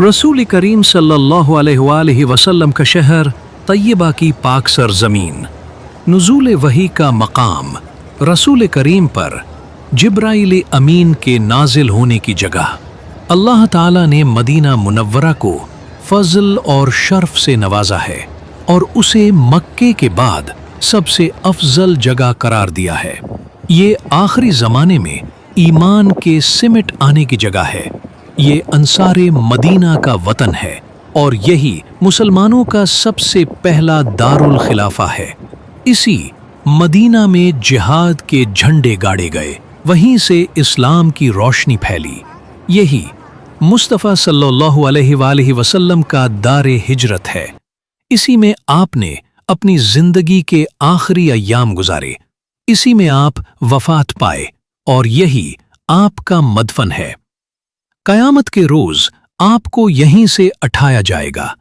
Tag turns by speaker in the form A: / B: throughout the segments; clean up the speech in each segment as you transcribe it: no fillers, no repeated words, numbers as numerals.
A: रसूल करीम सल्लल्लाहु अलैहि वसल्लम का शहर तैयबा की पाक सरजमीन, नुज़ूल वही का मकाम, रसूल करीम पर जिब्राइल अमीन के नाजिल होने की जगह। अल्लाह ताला ने मदीना मुनव्वरा को फजल और शर्फ से नवाजा है और उसे मक्के के बाद सबसे अफजल जगह करार दिया है। ये आखिरी ज़माने में ईमान के सिमट आने की जगह है। ये अंसारे मदीना का वतन है और यही मुसलमानों का सबसे पहला दारुल खिलाफा है। इसी मदीना में जिहाद के झंडे गाड़े गए, वहीं से इस्लाम की रोशनी फैली। यही मुस्तफ़ा सल्लल्लाहु अलैहि वसल्लम का दारे हिजरत है। इसी में आपने अपनी जिंदगी के आखिरी अय्याम गुजारे, इसी में आप वफात पाए और यही आपका मदफन है। कयामत के रोज आपको यहीं से उठाया जाएगा।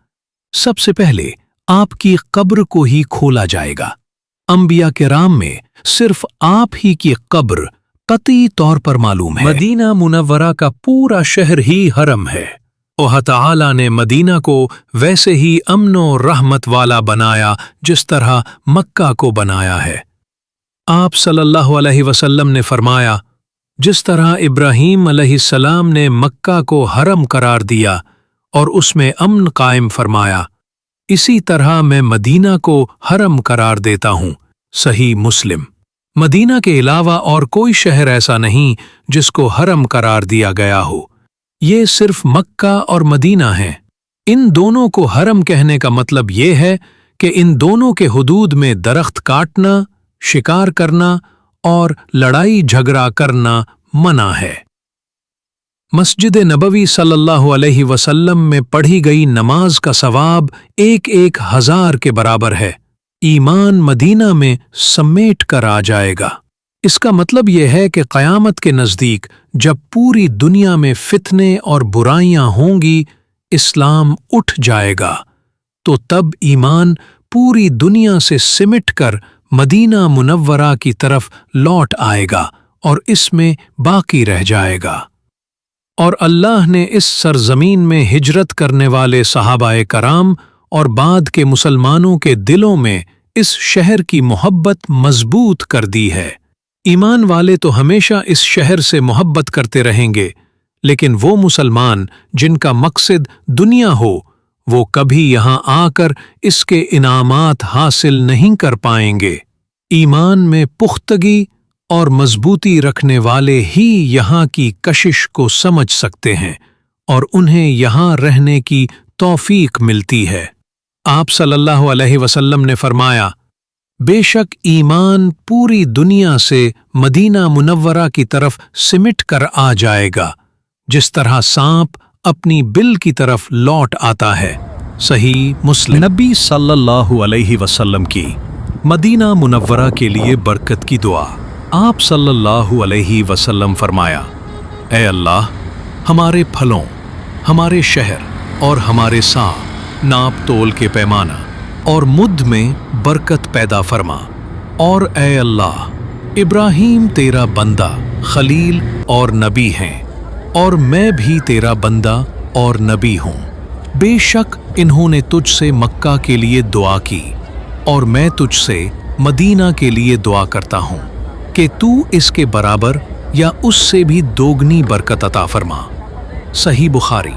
A: सबसे पहले आपकी कब्र को ही खोला जाएगा। अंबिया किराम में सिर्फ आप ही की कब्र कतई तौर पर मालूम है। मदीना मुनव्वरा का पूरा शहर ही हरम है। अल्लाह ताला ने मदीना को वैसे ही अमनो रहमत वाला बनाया जिस तरह मक्का को बनाया है। आप सल्लल्लाहु अलैहि वसल्लम ने फरमाया, जिस तरह इब्राहीम अलैहिस्सलाम ने मक्का को हरम करार दिया और उसमें अमन कायम फरमाया, इसी तरह मैं मदीना को हरम करार देता हूँ। सही मुस्लिम। मदीना के अलावा और कोई शहर ऐसा नहीं जिसको हरम करार दिया गया हो। ये सिर्फ मक्का और मदीना हैं। इन दोनों को हरम कहने का मतलब ये है कि इन दोनों के हुदूद में दरख्त काटना, शिकार करना और लड़ाई झगड़ा करना मना है। मस्जिद नबवी सल्लल्लाहु अलैहि वसल्लम में पढ़ी गई नमाज का सवाब 1,000 के बराबर है। ईमान मदीना में समेट कर आ जाएगा। इसका मतलब यह है कि क़यामत के नज़दीक जब पूरी दुनिया में फितने और बुराइयां होंगी, इस्लाम उठ जाएगा, तो तब ईमान पूरी दुनिया से सिमट कर मदीना मुनव्वरा की तरफ लौट आएगा और इसमें बाकी रह जाएगा। और अल्लाह ने इस सरजमीन में हिजरत करने वाले सहाबाए कराम और बाद के मुसलमानों के दिलों में इस शहर की मोहब्बत मजबूत कर दी है। ईमान वाले तो हमेशा इस शहर से मोहब्बत करते रहेंगे, लेकिन वो मुसलमान जिनका मकसद दुनिया हो, वो कभी यहाँ आकर इसके इनामात हासिल नहीं कर पाएंगे। ईमान में पुख्तगी और मजबूती रखने वाले ही यहाँ की कशिश को समझ सकते हैं और उन्हें यहाँ रहने की तौफीक मिलती है। आप सल्लल्लाहु अलैहि वसल्लम ने फरमाया, बेशक ईमान पूरी दुनिया से मदीना मुनव्वरा की तरफ सिमट कर आ जाएगा, जिस तरह सांप अपनी बिल की तरफ लौट आता है। सही मुस्लिम। नबी सल्लल्लाहु अलैहि वसल्लम की मदीना मुनव्वरा के लिए बरकत की दुआ। आप सल्लल्लाहु अलैहि वसल्लम फरमाया, ऐ अल्लाह, हमारे फलों, हमारे शहर और हमारे सांप नाप तोल के पैमाना और मुद्द में बरकत पैदा फरमा। और ऐ अल्लाह, इब्राहीम तेरा बंदा, खलील और नबी हैं और मैं भी तेरा बंदा और नबी हूँ। बेशक इन्होंने तुझसे मक्का के लिए दुआ की और मैं तुझसे मदीना के लिए दुआ करता हूँ कि तू इसके बराबर या उससे भी दोगुनी बरकत अता फरमा। सही बुखारी।